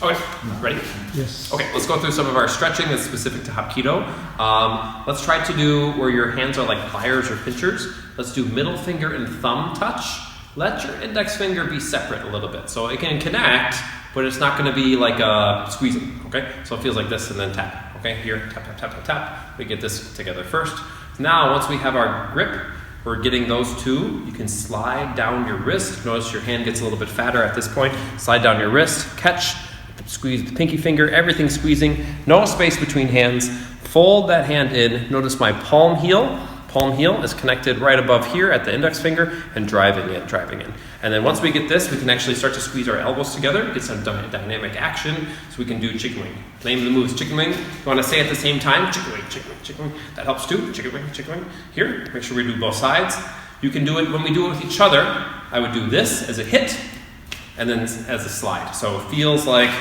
Okay, ready? Yes. Okay, let's go through some of our stretching that's specific to Hapkido. Let's try to do where your hands are like pliers or pinchers. Let's do middle finger and thumb touch. Let your index finger be separate a little bit. So it can connect, but it's not going to be like squeezing, okay? So it feels like this and then tap, okay? Here, tap, tap, tap, tap, tap. We get this together first. Now, once we have our grip, we're getting those two. You can slide down your wrist. Notice your hand gets a little bit fatter at this point. Slide down your wrist, catch, squeeze the pinky finger, everything squeezing, no space between hands. Fold that hand in. Notice my palm heel is connected right above here at the index finger and driving in. And then once we get this, we can actually start to squeeze our elbows together, get some dynamic action, so we can do chicken wing. The name of the move is chicken wing. You want to say at the same time, chicken wing, chicken wing, chicken wing. That helps too, chicken wing, chicken wing. Here, make sure we do both sides. You can do it when we do it with each other. I would do this as a hit, and then as a slide. So it feels like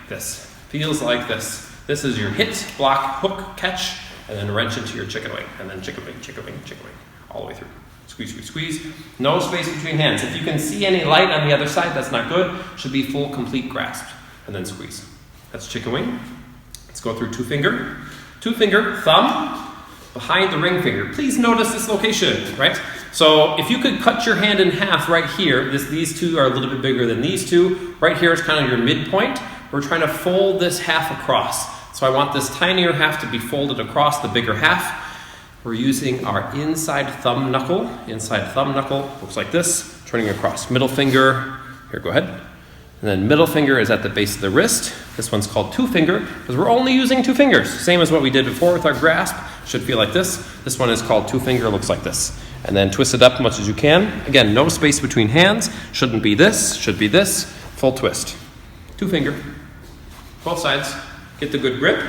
this, feels like this. This is your hit, block, hook, catch, and then wrench into your chicken wing, and then chicken wing, chicken wing, chicken wing, all the way through. Squeeze, squeeze, squeeze. No space between hands. If you can see any light on the other side, that's not good. Should be full, complete grasp, and then squeeze. That's chicken wing. Let's go through two finger, thumb, behind the ring finger. Please notice this location, right? So if you could cut your hand in half right here, these two are a little bit bigger than these two. Right here is kind of your midpoint. We're trying to fold this half across. So I want this tinier half to be folded across the bigger half. We're using our inside thumb knuckle. Inside thumb knuckle looks like this, turning across. Middle finger, here, go ahead. And then middle finger is at the base of the wrist. This one's called two finger because we're only using two fingers. Same as what we did before with our grasp. Should feel like this. This one is called two finger, looks like this. And then twist it up as much as you can. Again, no space between hands. Shouldn't be this, should be this. Full twist. Two finger. Both sides. Get the good grip.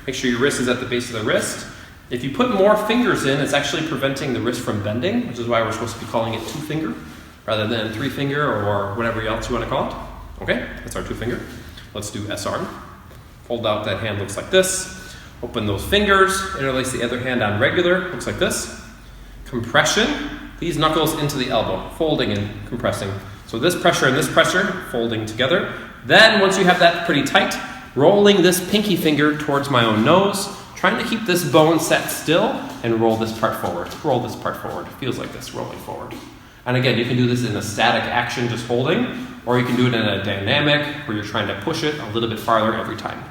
Make sure your wrist is at the base of the wrist. If you put more fingers in, it's actually preventing the wrist from bending, which is why we're supposed to be calling it two finger rather than three finger or whatever else you want to call it. Okay, that's our two finger. Let's do S arm. Fold out that hand, looks like this. Open those fingers, interlace the other hand on regular, looks like this. Compression, these knuckles into the elbow, folding and compressing. So this pressure and this pressure, folding together. Then once you have that pretty tight, rolling this pinky finger towards my own nose, trying to keep this bone set still and roll this part forward. Roll this part forward. Feels like this, rolling forward. And again, you can do this in a static action, just holding, or you can do it in a dynamic where you're trying to push it a little bit farther every time.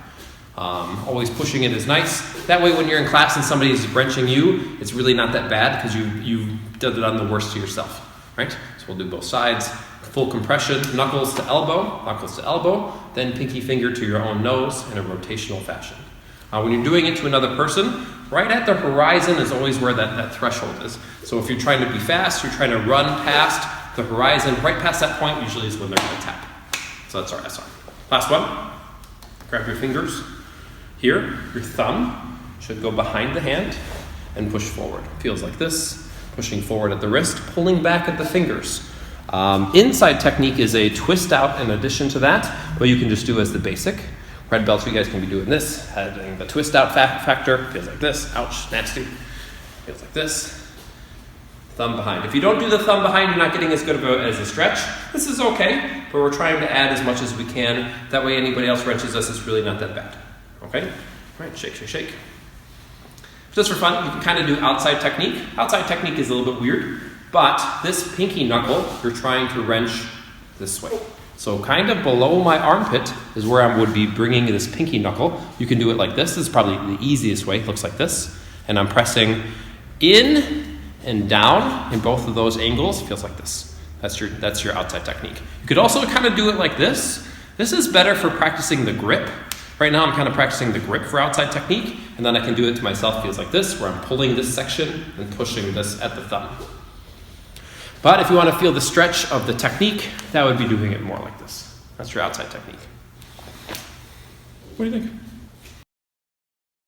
Always pushing it is nice. That way when you're in class and somebody is wrenching you, it's really not that bad because you've done the worst to yourself, right? So we'll do both sides. Full compression, knuckles to elbow, then pinky finger to your own nose in a rotational fashion. When you're doing it to another person, right at the horizon is always where that threshold is. So if you're trying to be fast, you're trying to run past the horizon, right past that point usually is when they're going to tap. So that's our S arm. Last one. Grab your fingers. Here, your thumb should go behind the hand and push forward. Feels like this. Pushing forward at the wrist, pulling back at the fingers. Inside technique is a twist out in addition to that, but you can just do as the basic. Red belts, you guys can be doing this, having the twist out factor, feels like this, ouch, nasty, feels like this, thumb behind. If you don't do the thumb behind, you're not getting as good of as a stretch. This is okay, but we're trying to add as much as we can, that way anybody else wrenches us, it's really not that bad, okay? All right, shake, shake, shake. Just for fun, you can kind of do outside technique. Outside technique is a little bit weird, but this pinky knuckle, you're trying to wrench this way. So kind of below my armpit is where I would be bringing this pinky knuckle. You can do it like this. This is probably the easiest way. It looks like this. And I'm pressing in and down in both of those angles. It feels like this. That's your outside technique. You could also kind of do it like this. This is better for practicing the grip. Right now I'm kind of practicing the grip for outside technique. And then I can do it to myself. Feels like this, where I'm pulling this section and pushing this at the thumb. But if you want to feel the stretch of the technique, that would be doing it more like this. That's your outside technique. What do you think?